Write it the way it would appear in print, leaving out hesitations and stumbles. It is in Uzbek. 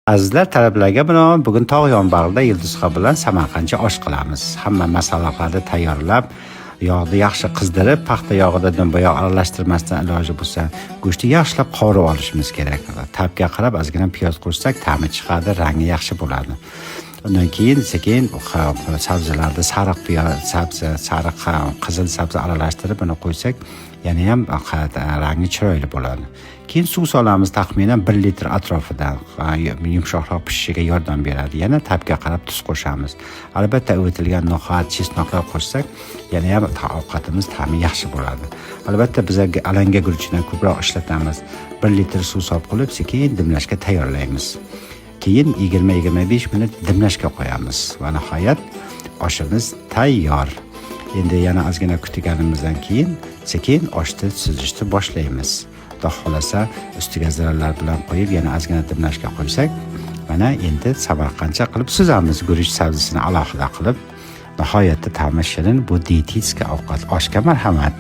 Azizlar, talablarga binoan bugun tog' yonbag'rida Yulduzxa bilan samarqandcha osh qilamiz. Hamma masalliqlarni tayyorlab, yog'ni yaxshi qizdirib, paxta yog'ida dumbayoq aralashtirmasdan iloji bo'lsa, go'shtni yaxshilab qovurib olishimiz kerak. Ta'bga qarab ozgina piyoz qo'shsak, ta'mi chiqadi, rangi yaxshi bo'ladi. Undan keyin sekin sabzilarni sariq piyoz, sariq qizil sabzi aralashtirib uni qo'ysak, yana ham rangi chiroyli bo'ladi. Keyin suv solamiz, taxminan 1 litr atrofidan, yumshoqroq pishishiga yordam beradi. Yana ta'bga qarab tuz qo'shamiz. Albatta o'tilgan no'xat, chesnoqlar qo'shsak, yana ham ovqatimiz ta'mi yaxshi bo'ladi. Albatta biz alanga guruchidan ko'proq ishlatamiz. 1 litr suv solib qilib, sekin dimlashga tayyorlaymiz. Keyin 20-25 minut dimlashga qo'yamiz va nihoyat oshimiz tayyor. Endi yana ozgina kutganimizdan keyin sekin oshni suzishni boshlaymiz. Xudo xolasa ustiga ziralar bilan qo'yib yana ozgina dimlashga qo'ysak, mana endi samarqandcha qilib suzamiz. Guruch sabzisini alohida qilib, nihoyatda ta'mi shirin, bu dietetik ovqat. Oshga marhamat.